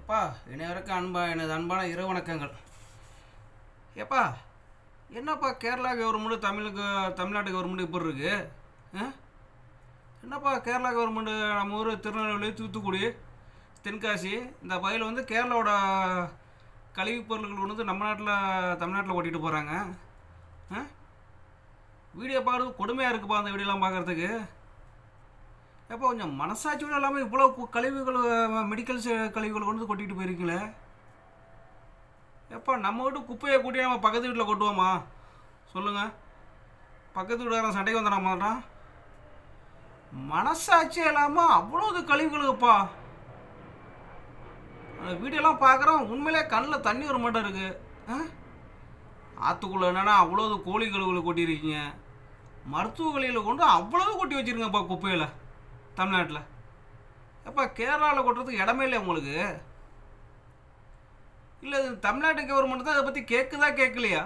எப்பா இணையவரைக்கும் எனது அன்பான இரவு வணக்கங்கள். ஏப்பா என்னப்பா கேரளா கவர்மெண்ட்டு தமிழ்நாட்டு கவர்மெண்ட்டு இப்படி இருக்கு? என்னப்பா கேரளா கவர்மெண்ட்டு நம்ம ஊர் திருநெல்வேலி, தூத்துக்குடி, தென்காசி இந்த பகுதியில் வந்து கேரளாவோட கழிவுப் பொருட்கள் கொண்டு வந்து தமிழ்நாட்டில் ஓட்டிகிட்டு போகிறாங்க. வீடியோ பார்க்குறது கொடுமையாக இருக்குப்பா. அந்த வீடியோலாம் பார்க்குறதுக்கு எப்போ கொஞ்சம் மனசாட்சியோடு இல்லாமல் இவ்வளோ கழிவுகள், மெடிக்கல்ஸ் கழிவுகள் கொண்டு கொட்டிகிட்டு போயிருக்கீங்களே. எப்போ நம்ம வீட்டு குப்பையை கூட்டி நம்ம பக்கத்து வீட்டில் கொட்டுவோமா சொல்லுங்கள்? பக்கத்து வீட்டுக்காரன் சண்டைக்கு வந்துட மாட்டான். மனசாட்சியே இல்லாமல் அவ்வளோ கழிவுகளுப்பா. அந்த வீடியோலாம் பார்க்குறோம், உண்மையிலே கண்ணில் தண்ணி வர மாட்டேன் இருக்குது. ஆற்றுக்குள்ளே என்னென்னா அவ்வளோ கோழி கழிவுகளை கொட்டியிருக்கீங்க. மருத்துவ கழிவுகளை கொண்டு அவ்வளோ கொட்டி வச்சுருங்கப்பா குப்பையில் தமிழ்நாட்டில். எப்போ கேரளாவில் கொட்டுறதுக்கு இடமே இல்லை உங்களுக்கு? இல்லை தமிழ்நாட்டு கவர்மெண்ட் தான் அதை பற்றி கேட்கலையா?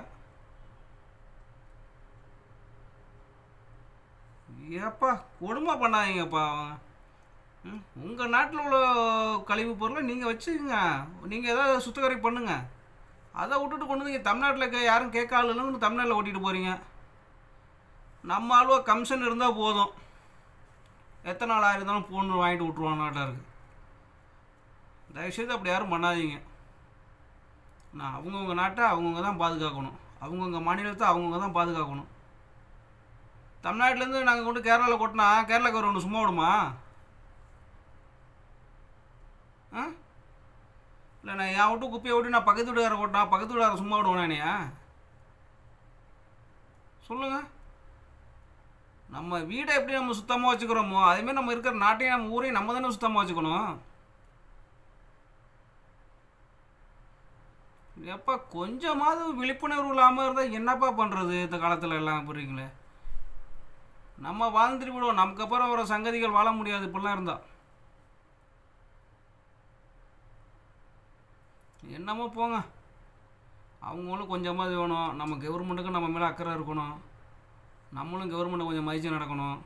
ஏப்பா கொடுமை பண்ணாதீங்கப்பா. உங்கள் நாட்டில் உள்ள கழிவு பொருளை நீங்கள் வச்சுக்கோங்க, நீங்கள் ஏதாவது சுத்தகரை பண்ணுங்க. அதை விட்டுட்டு கொண்டு வந்து தமிழ்நாட்டில் யாரும் கேட்காதுன்னு தமிழ்நாட்டில் ஓட்டிகிட்டு போகிறீங்க. நம்ம ஆளுவா கமிஷன் இருந்தால் போதும், எத்தனை நாளாக இருந்தாலும் ஃபோன் வாங்கிட்டு விட்ருவான் நாட்டாக இருக்குது. தயவுசெய்து அப்படி யாரும் பண்ணாதீங்க. நான் அவங்கவுங்க நாட்டை அவங்கவுங்க தான் பாதுகாக்கணும், அவங்கவுங்க மாநிலத்தை அவங்கவுங்க தான் பாதுகாக்கணும். தமிழ்நாட்டிலேருந்து நாங்கள் கொண்டு கேரளாவில் கொட்டினா கேரளா கவர்மெண்ட் சும்மா விடுமா? இல்லை நான் என் விட்டு குப்பையை விட்டு நான் பக்கத்து வீட்டுக்கார கொட்டினா பக்கத்து வீட்டுக்கார சும்மா விடுவேனானியா? சொல்லுங்கள். நம்ம வீடை எப்படி நம்ம சுத்தமாக வச்சுக்கிறோமோ அதேமாதிரி நம்ம இருக்கிற நாட்டையும் நம்ம ஊரையும் நம்ம தானே சுத்தமாக வச்சுக்கணும். எப்போ கொஞ்சமாவது விழிப்புணர்வு இல்லாமல் இருந்தால் என்னப்பா பண்ணுறது இந்த காலத்தில் எல்லாம் புரியுங்களே. நம்ம வாழ்ந்துட்டு விடுவோம், நமக்கு அப்புறம் வர சங்கதிகள் வாழ முடியாது இப்படிலாம் இருந்தால். என்னமோ போங்க, அவங்களும் கொஞ்சமாவது வேணும். நம்ம கவர்மெண்ட்டுக்கு நம்ம மேலே அக்கறை இருக்கணும், நம்மளும் கவர்மெண்ட்டை கொஞ்சம் மதித்து நடக்கணும்.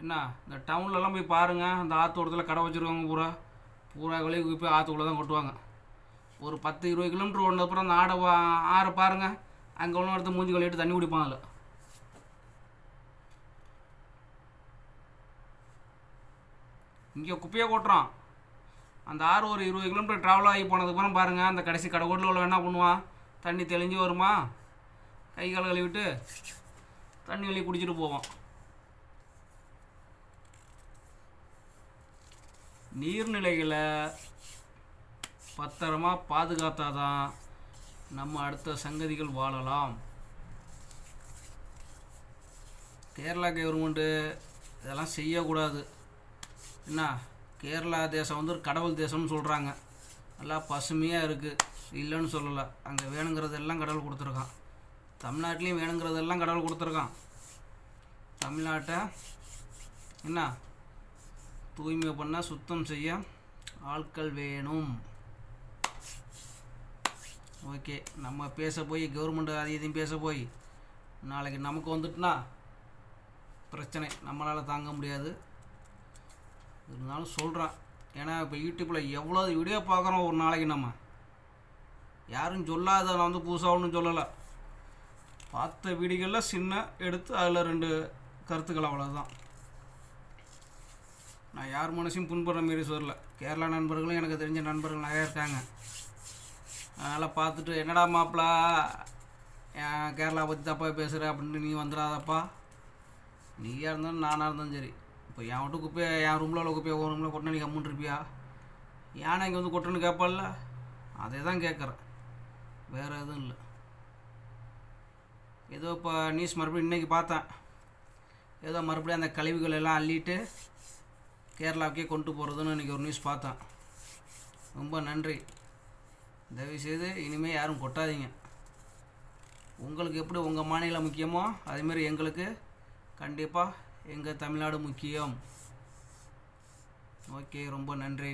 என்ன இந்த டவுன்லலாம் போய் பாருங்கள், அந்த ஆற்றோட்டத்தில் கடை வச்சுருக்காங்க, பூரா கழிவு போய் ஆற்றுக்குள்ளே தான் கொட்டுவாங்க. ஒரு 10-20 கிலோமீட்டர் ஓடினதுக்கப்புறம் அந்த ஆறை பாருங்கள், அங்கே உள்ள இடத்த மூஞ்சி கழுவிட்டு தண்ணி குடிப்பாங்க. அதில் இங்கே குப்பையை கொட்டுறோம். அந்த ஆறு ஒரு 20 கிலோமீட்டர் ட்ராவல் ஆகி போனதுக்கப்புறம் பாருங்கள், அந்த கடைசி கடைக்கோட்டில் உள்ள என்ன பண்ணுவான், தண்ணி தெளிஞ்சு வருமா, கை கால் கழுவிட்டு தண்ணி வெளியே குடிச்சிட்டு போவோம். நீர்நிலைகளை பத்திரமா பாதுகாத்தாதான் நம்ம அடுத்த சங்கதிகள் வாழலாம். கேரளா கவர்மெண்ட்டு இதெல்லாம் செய்யக்கூடாது. என்ன கேரளா தேசம் வந்து ஒரு கடவுள் தேசம்னு சொல்கிறாங்க, நல்லா பசுமையாக இருக்குது, இல்லைன்னு சொல்லலை. அங்கே வேணுங்கிறதெல்லாம் கடவுள் கொடுத்துருக்கான். தமிழ்நாட்டிலையும் வேணுங்கிறதெல்லாம் கடவுள் கொடுத்துருக்கான். தமிழ்நாட்டை என்ன தூய்மை பண்ண, சுத்தம் செய்ய ஆட்கள் வேணும். ஓகே, நம்ம பேச போய் கவர்மெண்ட் அது இதையும் பேச போய் நாளைக்கு நமக்கு வந்துட்டுனா பிரச்சனை நம்மளால் தாங்க முடியாது. இருந்தாலும் சொல்கிறேன், ஏன்னா இப்போ யூடியூப்பில் எவ்வளோ வீடியோ பார்க்குறோம் ஒரு நாளைக்கு. நம்ம யாரும் சொல்லாத, நான் வந்து புதுசாக ஒன்றும் சொல்லலை. பார்த்த வீடியோகளில் சின்ன எடுத்து அதில் 2 கருத்துக்கள், அவ்வளோதான். நான் யார் மனசையும் புண்படுற மாரி சொல்லலை. கேரளா நண்பர்களும் எனக்கு தெரிஞ்ச நண்பர்கள் நிறையா இருக்காங்க. அதனால் பார்த்துட்டு என்னடா மாப்பிளா கேரளா பற்றி தப்பாக பேசுகிற அப்படின்ட்டு நீ வந்துடாதப்பா. நீயாக இருந்தாலும் நானாக இருந்தாலும் சரி. இப்போ என் விட்டு குப்பையை என் ரூமில் உள்ள குப்பையை ஒரு ரூமில் கொட்டினா நீ கம்முன்னு இருப்பியா? ஏன்னா இங்கே வந்து கொட்டுன்னு கேட்பால, அதே தான் கேட்குறேன், வேறு எதுவும் இல்லை. ஏதோ இப்போ நியூஸ் மறுபடியும் இன்றைக்கி பார்த்தேன், ஏதோ மறுபடியும் அந்த கழிவுகள் எல்லாம் அள்ளிட்டு கேரளாவுக்கே கொண்டு போகிறதுன்னு இன்றைக்கி ஒரு நியூஸ் பார்த்தேன். ரொம்ப நன்றி. தயவுசெய்து இனிமேல் யாரும் கொட்டாதீங்க. உங்களுக்கு எப்படி உங்கள் மாநிலம் முக்கியமோ அதேமாரி எங்களுக்கு கண்டிப்பாக எங்கள் தமிழ்நாடு முக்கியம். ஓகே, ரொம்ப நன்றி.